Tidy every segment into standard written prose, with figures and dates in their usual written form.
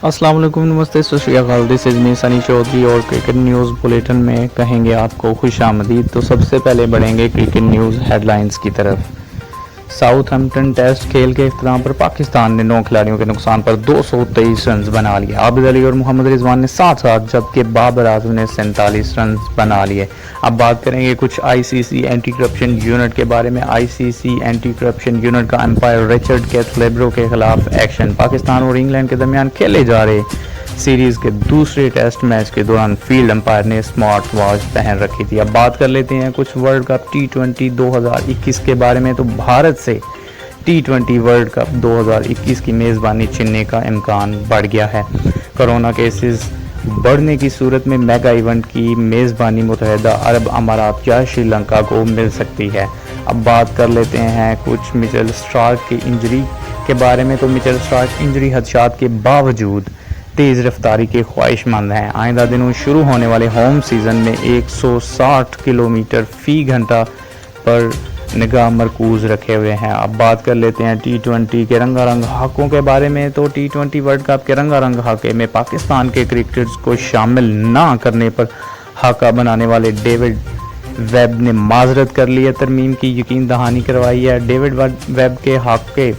السلام علیکم، نمستے، ست شری اکال، دس از می سنی چودھری اور کرکٹ نیوز بلیٹن میں کہیں گے آپ کو خوش آمدید۔ تو سب سے پہلے بڑھیں گے کرکٹ نیوز ہیڈ لائنز کی طرف۔ ساؤتھ ہمپٹن ٹیسٹ کھیل کے اختتام پر پاکستان نے 9 کھلاڑیوں کے نقصان پر 223 رنز بنا لیے۔ عابد علی اور محمد رضوان نے 60 جبکہ بابر اعظم نے 47 رنز بنا لیے۔ اب بات کریں گے کچھ آئی سی سی اینٹی کرپشن یونٹ کے بارے میں۔ آئی سی سی اینٹی کرپشن یونٹ کا امپائر رچرڈ کیتھلیبرو کے خلاف ایکشن۔ پاکستان اور انگلینڈ کے درمیان کھیلے جا رہے سیریز کے دوسرے ٹیسٹ میچ کے دوران فیلڈ امپائر نے اسمارٹ واچ پہن رکھی تھی۔ اب بات کر لیتے ہیں کچھ ورلڈ کپ T20 2021 کے بارے میں۔ تو بھارت سے T20 ورلڈ کپ 2021 کی میزبانی چھیننے کا امکان بڑھ گیا ہے۔ کرونا کیسز بڑھنے کی صورت میں میگا ایونٹ کی میزبانی متحدہ عرب امارات یا شری لنکا کو مل سکتی ہے۔ اب بات کر لیتے ہیں کچھ مچل اسٹارک کی انجری کے بارے میں۔ تو مچل اسٹارک انجری خدشات کے باوجود تیز رفتاری کے خواہش مند ہیں۔ آئندہ دنوں شروع ہونے والے ہوم سیزن میں 160 کلومیٹر فی گھنٹہ پر نگاہ مرکوز رکھے ہوئے ہیں۔ اب بات کر لیتے ہیں T20 کے رنگا رنگ خاکوں کے بارے میں۔ تو T20 ورلڈ کپ کے رنگا رنگ خاکے میں پاکستان کے کرکٹرز کو شامل نہ کرنے پر خاکہ بنانے والے ڈیوڈ ویب نے معذرت کر لی ہے۔ ترمیم کی یقین دہانی کروائی ہے۔ ڈیوڈ ویب کے خاکے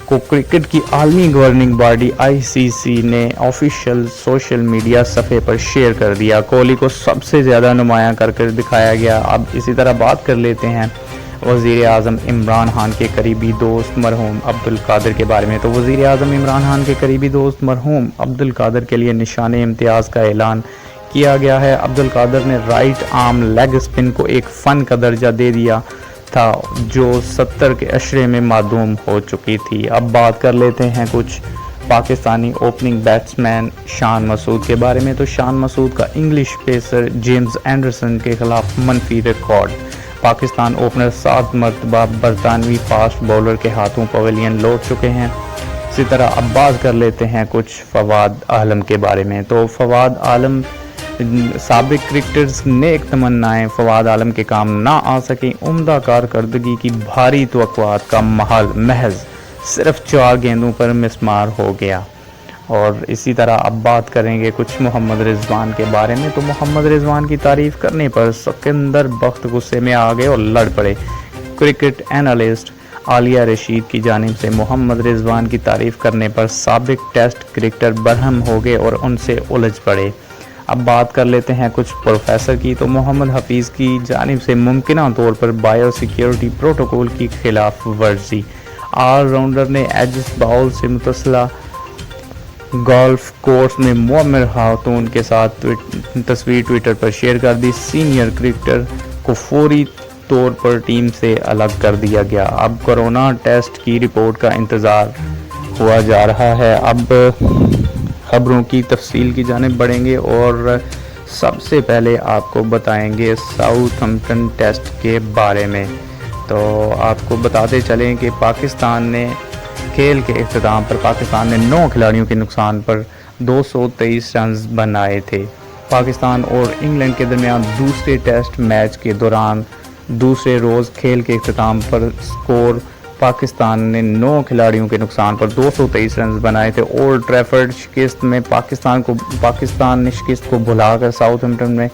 کو کرکٹ کی عالمی گورننگ باڈی آئی سی سی نے آفیشیل سوشل میڈیا صفحے پر شیئر کر دیا۔ کوہلی کو سب سے زیادہ نمایاں کر دکھایا گیا۔ اب اسی طرح بات کر لیتے ہیں وزیر اعظم عمران خان کے قریبی دوست مرحوم عبدالقادر کے بارے میں۔ تو وزیر اعظم عمران خان کے قریبی دوست مرحوم عبدالقادر کے لیے نشان امتیاز کا اعلان کیا گیا ہے۔ عبدالقادر نے رائٹ آرم لیگ اسپن کو ایک فن کا درجہ دے دیا تھا جو 70 کے عشرے میں معدوم ہو چکی تھی۔ اب بات کر لیتے ہیں کچھ پاکستانی اوپننگ بیٹسمین شان مسعود کے بارے میں۔ تو شان مسعود کا انگلش پیسر جیمز اینڈرسن کے خلاف منفی ریکارڈ۔ پاکستان اوپنر 7 مرتبہ برطانوی فاسٹ بولر کے ہاتھوں پویلین لوٹ چکے ہیں۔ اسی طرح اب بات کر لیتے ہیں کچھ فواد عالم کے بارے میں۔ تو فواد عالم سابق کرکٹرز نیک تمنائیں فواد عالم کے کام نہ آ سکیں۔ عمدہ کارکردگی کی بھاری توقعات کا محض صرف 4 گیندوں پر مسمار ہو گیا۔ اور اسی طرح اب بات کریں گے کچھ محمد رضوان کے بارے میں۔ تو محمد رضوان کی تعریف کرنے پر سکندر بخت غصے میں آ گئے اور لڑ پڑے۔ کرکٹ اینالسٹ عالیہ رشید کی جانب سے محمد رضوان کی تعریف کرنے پر سابق ٹیسٹ کرکٹر برہم ہو گئے اور ان سے الجھ پڑے۔ اب بات کر لیتے ہیں کچھ پروفیسر کی۔ تو محمد حفیظ کی جانب سے ممکنہ طور پر بائیو سیکیورٹی پروٹوکول کی خلاف ورزی۔ آل راؤنڈر نے ایجز باؤل سے متصلہ گولف کورس میں معمر خاتون کے ساتھ تصویر ٹویٹر پر شیئر کر دی۔ سینئر کرکٹر کو فوری طور پر ٹیم سے الگ کر دیا گیا۔ اب کورونا ٹیسٹ کی رپورٹ کا انتظار ہوا جا رہا ہے۔ اب خبروں کی تفصیل کی جانب بڑھیں گے اور سب سے پہلے آپ کو بتائیں گے ساؤتھ ہمپٹن ٹیسٹ کے بارے میں۔ تو آپ کو بتاتے چلیں کہ پاکستان نے کھیل کے اختتام پر پاکستان نے 9 کھلاڑیوں کے نقصان پر 223 رنز بنائے تھے۔ پاکستان اور انگلینڈ کے درمیان دوسرے ٹیسٹ میچ کے دوران دوسرے روز کھیل کے اختتام پر سکور پاکستان نے 9 کھلاڑیوں کے نقصان پر 223 رنز بنائے تھے۔ اولڈ ٹریفرڈ شکست میں پاکستان نے شکست کو بھلا کر ساؤتھ ہمپٹن میں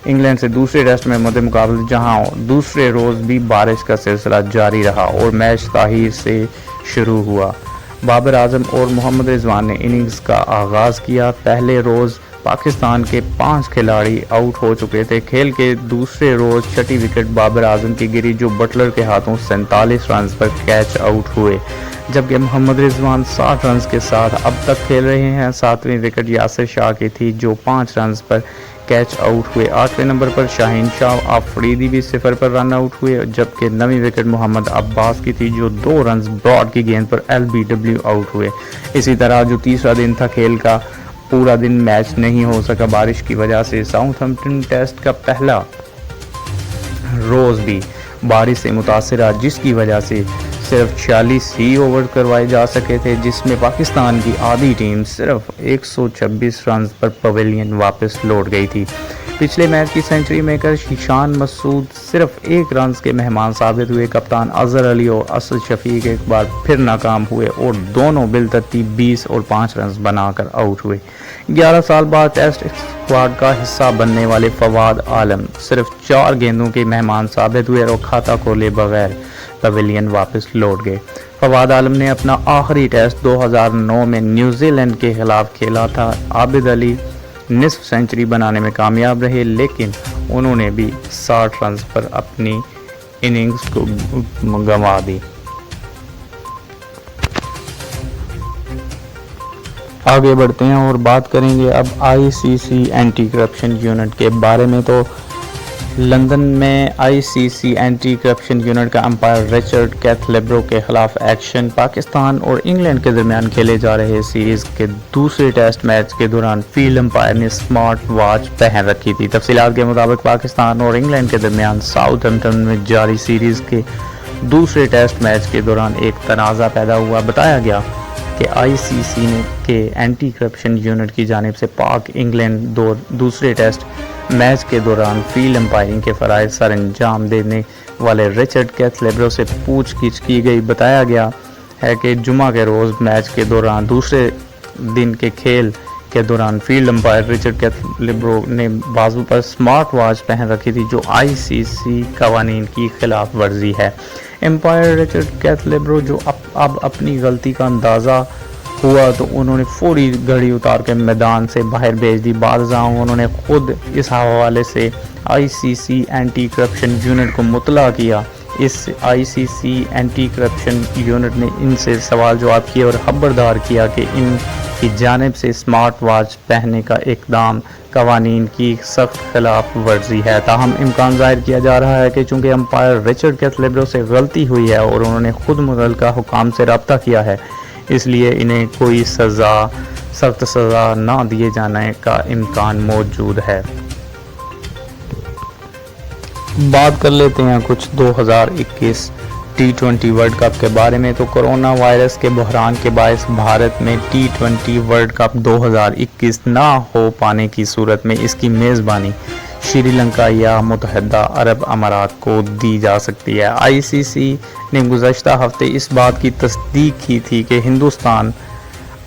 انگلینڈ سے دوسرے ٹیسٹ میں مد مقابل، جہاں دوسرے روز بھی بارش کا سلسلہ جاری رہا اور میچ تاخیر سے شروع ہوا۔ بابر اعظم اور محمد رضوان نے اننگز کا آغاز کیا۔ پہلے روز پاکستان کے 5 کھلاڑی آؤٹ ہو چکے تھے۔ کھیل کے دوسرے روز چھٹی وکٹ بابر اعظم کی گری جو بٹلر کے ہاتھوں 47 رنز پر کیچ آؤٹ ہوئے، جبکہ محمد رضوان 60 رنز کے ساتھ اب تک کھیل رہے ہیں۔ 7ویں وکٹ یاسر شاہ کی تھی جو 5 رنز پر کیچ آؤٹ ہوئے۔ 8ویں نمبر پر شاہین شاہ آفریدی بھی 0 پر رن آؤٹ ہوئے، جبکہ 9ویں وکٹ محمد عباس کی تھی جو 2 رنز براڈ کی گیند پر LBW آؤٹ ہوئے۔ اسی طرح جو تیسرا دن تھا کھیل کا پورا دن میچ نہیں ہو سکا بارش کی وجہ سے۔ ساؤتھ ہمپٹن ٹیسٹ کا پہلا روز بھی بارش سے متاثر رہا جس کی وجہ سے صرف 46 ہی اوور کروائے جا سکے تھے، جس میں پاکستان کی آدھی ٹیم صرف 126 رنز پر پویلین واپس لوٹ گئی تھی۔ پچھلے میچ کی سینچری میکر شیشان مسعود صرف 1 رنز کے مہمان ثابت ہوئے. کپتان اظہر علی اور اسد شفیق ایک بار پھر ناکام ہوئے اور دونوں بالترتیب 20 اور 5 رنز بنا کر آؤٹ ہوئے. 11 سال بعد ٹیسٹ اسکواڈ کا حصہ بننے والے فواد عالم صرف 4 گیندوں کے مہمان ثابت ہوئے اور کھاتا کھولے بغیر پویلین واپس لوٹ گئے. فواد عالم نے اپنا آخری ٹیسٹ 2009 میں نیوزی لینڈ کے خلاف کھیلا تھا. عابد علی نصف سینچری بنانے میں کامیاب رہے لیکن انہوں نے بھی 60 رنز پر اپنی اننگز کو گنوا دی. آگے بڑھتے ہیں اور بات کریں گے اب ICC اینٹی کرپشن یونٹ کے بارے میں. تو لندن میں ICC اینٹی کرپشن یونٹ کا امپائر رچرڈ کیتھلیبرو کے خلاف ایکشن. پاکستان اور انگلینڈ کے درمیان کھیلے جا رہے سیریز کے دوسرے ٹیسٹ میچ کے دوران فیلڈ امپائر نے سمارٹ واچ پہن رکھی تھی. تفصیلات کے مطابق پاکستان اور انگلینڈ کے درمیان ساؤتھ ہمپٹن میں جاری سیریز کے دوسرے ٹیسٹ میچ کے دوران ایک تنازع پیدا ہوا. بتایا گیا کہ ICC کے اینٹی کرپشن یونٹ کی جانب سے پاک انگلینڈ دوسرے ٹیسٹ میچ کے دوران فیلڈ امپائرنگ کے فرائض سر انجام دینے والے رچرڈ کیتھلیبرو سے پوچھ گچھ کی گئی. بتایا گیا ہے کہ جمعہ کے روز میچ کے دوران دوسرے دن کے کھیل کے دوران فیلڈ امپائر رچرڈ کیتھلیبرو نے بازو پر سمارٹ واچ پہن رکھی تھی جو ICC قوانین کی خلاف ورزی ہے. امپائر رچرڈ کیتھلیبرو جو اب اپنی غلطی کا اندازہ ہوا تو انہوں نے فوری گھڑی اتار کے میدان سے باہر بھیج دی. بعد ازاں انہوں نے خود اس حوالے سے ICC اینٹی کرپشن یونٹ کو مطلع کیا. اس ICC اینٹی کرپشن یونٹ نے ان سے سوال جواب کیے اور خبردار کیا کہ ان کی جانب سے سمارٹ واچ پہننے کا اقدام قوانین کی سخت خلاف ورزی ہے. تاہم امکان ظاہر کیا جا رہا ہے کہ چونکہ امپائر رچرڈ کیتھلیبرو سے غلطی ہوئی ہے اور انہوں نے خود متعلقہ حکام سے رابطہ کیا ہے اس لیے انہیں کوئی سخت سزا نہ دیے جانے کا امکان موجود ہے. بات کر لیتے ہیں کچھ 2021 T20 ورلڈ کپ کے بارے میں. تو کرونا وائرس کے بحران کے باعث بھارت میں T20 ورلڈ کپ 2021 نہ ہو پانے کی صورت میں اس کی میزبانی شری لنکا یا متحدہ عرب امارات کو دی جا سکتی ہے. ICC نے گزشتہ ہفتے اس بات کی تصدیق کی تھی کہ ہندوستان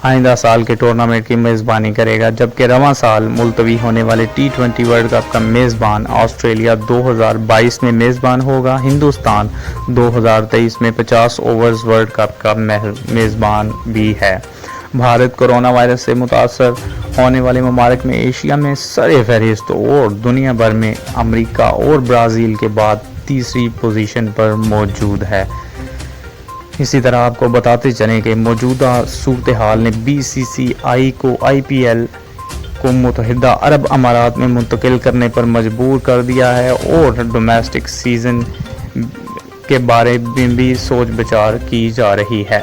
آئندہ سال کے ٹورنامنٹ کی میزبانی کرے گا جبکہ رواں سال ملتوی ہونے والے T20 ورلڈ کپ کا میزبان آسٹریلیا 2022 میں میزبان ہوگا. ہندوستان 2023 میں 50 اوورز ورلڈ کپ کا میزبان بھی ہے. بھارت کورونا وائرس سے متاثر ہونے والے ممالک میں ایشیا میں سر فہرست اور دنیا بھر میں امریکہ اور برازیل کے بعد تیسری پوزیشن پر موجود ہے. اسی طرح آپ کو بتاتے چلیں کہ موجودہ صورتحال نے BCCI کو IPL کو متحدہ عرب امارات میں منتقل کرنے پر مجبور کر دیا ہے اور ڈومیسٹک سیزن کے بارے میں بھی سوچ بچار کی جا رہی ہے.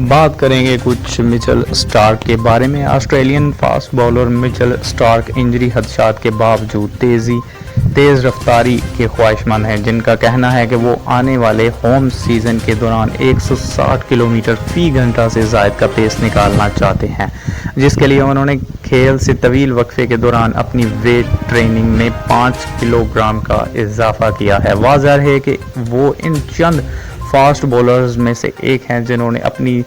بات کریں گے کچھ مچل سٹارک کے بارے میں. آسٹریلین فاسٹ بولر مچل سٹارک انجری خدشات کے باوجود تیز رفتاری کے خواہشمند ہیں جن کا کہنا ہے کہ وہ آنے والے ہوم سیزن کے دوران 160 کلومیٹر فی گھنٹہ سے زائد کا پیس نکالنا چاہتے ہیں جس کے لیے انہوں نے کھیل سے طویل وقفے کے دوران اپنی ویٹ ٹریننگ میں 5 کلو گرام کا اضافہ کیا ہے. واضح ہے کہ وہ ان چند فاسٹ بولرز میں سے ایک ہیں جنہوں نے اپنی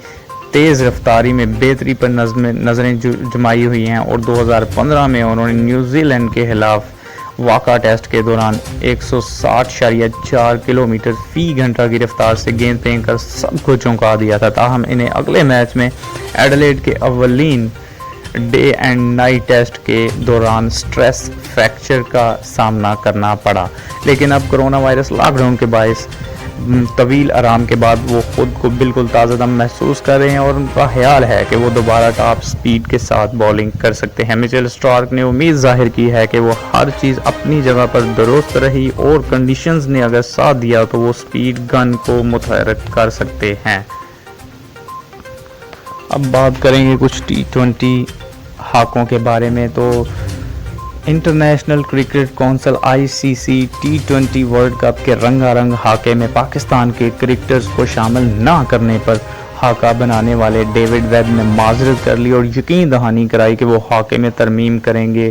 تیز رفتاری میں بہتری پر نظریں جمائی ہوئی ہیں اور 2015 میں انہوں نے نیوزی لینڈ کے خلاف واقع ٹیسٹ کے دوران 160.4 کلومیٹر فی گھنٹہ کی رفتار سے گیند پھینک کر سب کو چونکا دیا تھا. تاہم انہیں اگلے میچ میں ایڈلیڈ کے اولین ڈے اینڈ نائٹ ٹیسٹ کے دوران سٹریس فریکچر کا سامنا کرنا پڑا. لیکن اب کرونا وائرس لاک ڈاؤن کے باعث طویل آرام کے بعد وہ خود کو بالکل تازہ دم محسوس کر رہے ہیں اور ان کا خیال ہے کہ وہ دوبارہ ٹاپ سپیڈ کے ساتھ بولنگ کر سکتے ہیں. مچل سٹارک نے امید ظاہر کی ہے کہ وہ ہر چیز اپنی جگہ پر درست رہی اور کنڈیشنز نے اگر ساتھ دیا تو وہ سپیڈ گن کو متحرک کر سکتے ہیں. اب بات کریں گے کچھ T20 ہاکوں کے بارے میں. تو international cricket council ICC T20 world cup کے رنگا رنگ ہاکے میں پاکستان کے کرکٹرز کو شامل نہ کرنے پر ہاکا بنانے والے ڈیوڈ ویب نے معذرت کر لی اور یقین دہانی کرائی کہ وہ ہاکے میں ترمیم کریں گے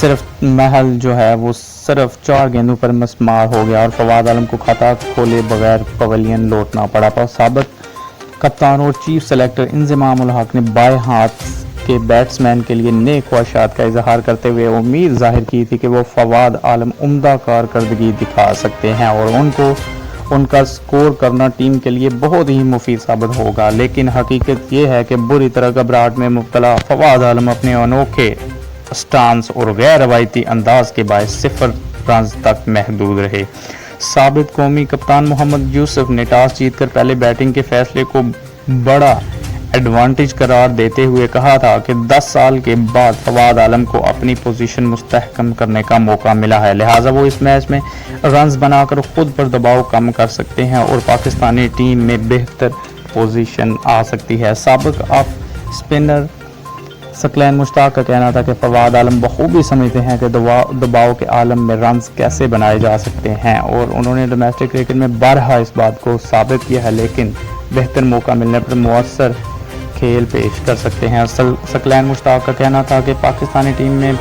صرف محل جو ہے وہ صرف 4 گیندوں پر مسمار ہو گیا اور فواد عالم کو کھاتا کھولے بغیر پویلین لوٹنا پڑا۔ پر سابق کپتان اور چیف سلیکٹر انضمام الحق نے بائیں ہاتھ کے بیٹسمین کے لیے نیک خواہشات کا اظہار کرتے ہوئے امید ظاہر کی تھی کہ وہ فواد عالم عمدہ کارکردگی دکھا سکتے ہیں اور ان کا سکور کرنا ٹیم کے لیے بہت ہی مفید ثابت ہوگا، لیکن حقیقت یہ ہے کہ بری طرح گھبراہٹ میں مبتلا فواد عالم اپنے انوکھے سٹانس اور غیر روایتی انداز کے باعث 0 رنز تک محدود رہے۔ سابق قومی کپتان محمد یوسف نے ٹاس جیت کر پہلے بیٹنگ کے فیصلے کو بڑا ایڈوانٹیج قرار دیتے ہوئے کہا تھا کہ 10 سال کے بعد فواد عالم کو اپنی پوزیشن مستحکم کرنے کا موقع ملا ہے، لہٰذا وہ اس میچ میں رنز بنا کر خود پر دباؤ کم کر سکتے ہیں اور پاکستانی ٹیم میں بہتر پوزیشن آ سکتی ہے۔ سابق آف اسپنر ثقلین مشتاق کا کہنا تھا کہ فواد عالم بخوبی سمجھتے ہیں کہ دباؤ کے عالم میں رنز کیسے بنائے جا سکتے ہیں اور انہوں نے ڈومیسٹک کرکٹ میں بارہا اس بات کو ثابت کیا ہے، لیکن بہتر موقع ملنے پر مؤثر کھیل پیش کر سکتے ہیں۔ ثقلین مشتاق کا کہنا تھا کہ پاکستانی ٹیم میں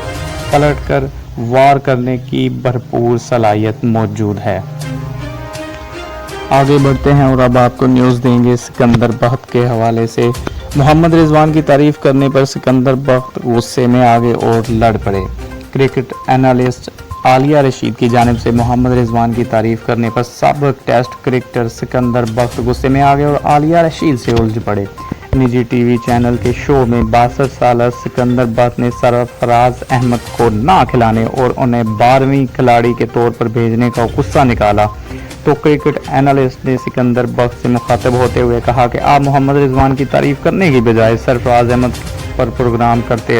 پلٹ کر وار کرنے کی بھرپور صلاحیت موجود ہے۔ آگے بڑھتے ہیں اور اب آپ کو نیوز دیں گے سکندر بخت کے حوالے سے۔ محمد رضوان کی تعریف کرنے پر سکندر بخت غصے میں آگے اور لڑ پڑے۔ کرکٹ اینالسٹ عالیہ رشید کی جانب سے محمد رضوان کی تعریف کرنے پر سابق ٹیسٹ کرکٹر سکندر بخت غصے میں آگے اور عالیہ رشید سے الجھ پڑے۔ نجی ٹی وی چینل کے شو میں 62 سالہ سکندر بخت نے سرفراز احمد کو نہ کھلانے اور انہیں 12ویں کھلاڑی کے طور پر بھیجنے کا غصہ نکالا تو کرکٹ اینالسٹ نے سکندر بخت سے مخاطب ہوتے ہوئے کہا کہ آپ محمد رضوان کی تعریف کرنے کی بجائے سرفراز احمد پر پروگرام کرتے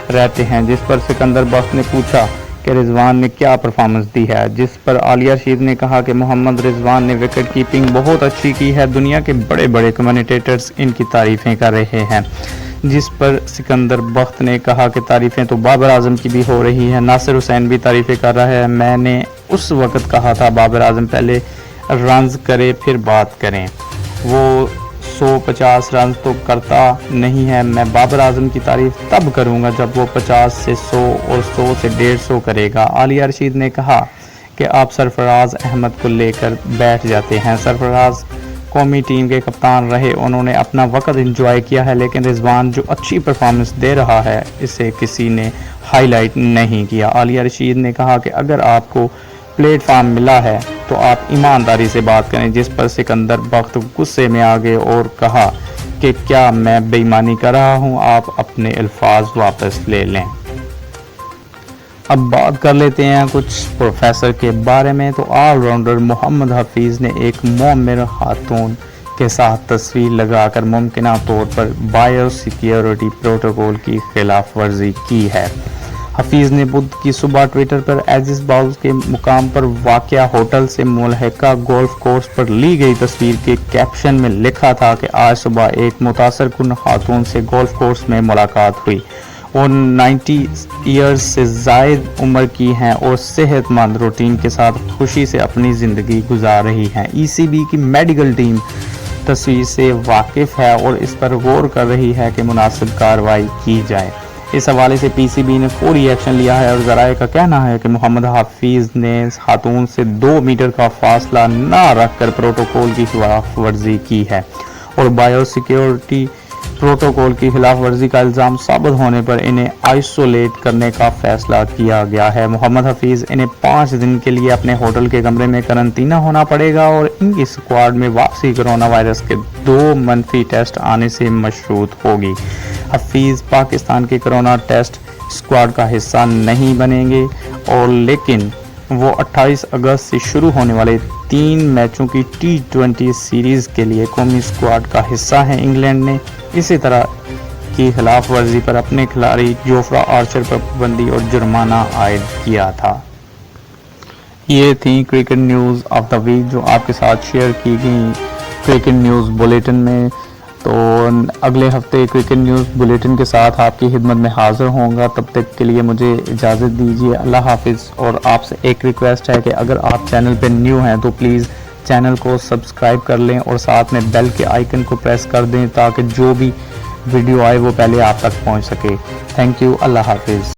رہتے ہیں، جس پر سکندر بخت نے پوچھا کہ رضوان نے کیا پرفارمنس دی ہے، جس پر عالیہ رشید نے کہا کہ محمد رضوان نے وکٹ کیپنگ بہت اچھی کی ہے، دنیا کے بڑے بڑے کمنیٹیٹرز ان کی تعریفیں کر رہے ہیں، جس پر سکندر بخت نے کہا کہ تعریفیں تو بابر اعظم کی بھی ہو رہی ہیں، ناصر حسین بھی تعریفیں کر رہا ہے، میں نے اس وقت کہا تھا بابر اعظم پہلے رنز کرے پھر بات کریں، وہ 150 رنز تو کرتا نہیں ہے، میں بابر اعظم کی تعریف تب کروں گا جب وہ 50 سے 100 اور 100 سے 150 کرے گا۔ عالیہ رشید نے کہا کہ آپ سرفراز احمد کو لے کر بیٹھ جاتے ہیں، سرفراز قومی ٹیم کے کپتان رہے، انہوں نے اپنا وقت انجوائے کیا ہے، لیکن رضوان جو اچھی پرفارمنس دے رہا ہے اسے کسی نے ہائی لائٹ نہیں کیا۔ عالیہ رشید نے کہا کہ اگر آپ کو پلیٹ فارم ملا ہے تو آپ ایمانداری سے بات کریں، جس پر سکندر بخت غصے میں آ گئے اور کہا کہ کیا میں بے ایمانی کر رہا ہوں، آپ اپنے الفاظ واپس لے لیں۔ اب بات کر لیتے ہیں کچھ پروفیسر کے بارے میں تو آل راؤنڈر محمد حفیظ نے ایک معمر خاتون کے ساتھ تصویر لگا کر ممکنہ طور پر بایو سیکیورٹی پروٹوکول کی خلاف ورزی کی ہے۔ حفیظ نے بدھ کی صبح ٹویٹر پر ایجز باؤز کے مقام پر واقع ہوٹل سے ملحقہ گولف کورس پر لی گئی تصویر کے کیپشن میں لکھا تھا کہ آج صبح ایک متاثر کن خاتون سے گولف کورس میں ملاقات ہوئی، وہ 90 ایئرز سے زائد عمر کی ہیں اور صحت مند روٹین کے ساتھ خوشی سے اپنی زندگی گزار رہی ہیں۔ ای سی بی کی میڈیکل ٹیم تصویر سے واقف ہے اور اس پر غور کر رہی ہے کہ مناسب کارروائی کی جائے۔ اس حوالے سے پی سی بی نے فوری ایکشن لیا ہے اور ذرائع کا کہنا ہے کہ محمد حفیظ نے خاتون سے 2 میٹر کا فاصلہ نہ رکھ کر پروٹوکول کی خلاف ورزی کی ہے اور بایو سیکیورٹی پروٹوکول کی خلاف ورزی کا الزام ثابت ہونے پر انہیں آئسولیٹ کرنے کا فیصلہ کیا گیا ہے۔ محمد حفیظ انہیں 5 دن کے لیے اپنے ہوٹل کے کمرے میں قرنطینہ ہونا پڑے گا اور ان کی اسکواڈ میں واپسی کرونا وائرس کے 2 منفی ٹیسٹ آنے سے مشروط ہوگی۔ حفیظ پاکستان کے کرونا ٹیسٹ اسکواڈ کا حصہ نہیں بنیں گے اور لیکن وہ 28 اگست سے شروع ہونے والے 3 میچوں کی T20 سیریز کے لیے قومی اسکواڈ کا حصہ ہیں۔ انگلینڈ نے اسی طرح کی خلاف ورزی پر اپنے کھلاڑی جوفرا آرچر پر پابندی اور جرمانہ عائد کیا تھا۔ یہ تھی cricket news of the week جو آپ کے ساتھ شیئر کی گئی کرکٹ نیوز بلیٹن میں۔ تو اگلے ہفتے کرکٹ نیوز بلیٹن کے ساتھ آپ کی خدمت میں حاضر ہوں گا، تب تک کے لیے مجھے اجازت دیجیے، اللہ حافظ۔ اور آپ سے ایک ریکویسٹ ہے کہ اگر آپ چینل پہ نیو ہیں تو پلیز چینل کو سبسکرائب کر لیں اور ساتھ میں بیل کے آئیکن کو پریس کر دیں تاکہ جو بھی ویڈیو آئے وہ پہلے آپ تک پہنچ سکے۔ تھینک یو، اللہ حافظ۔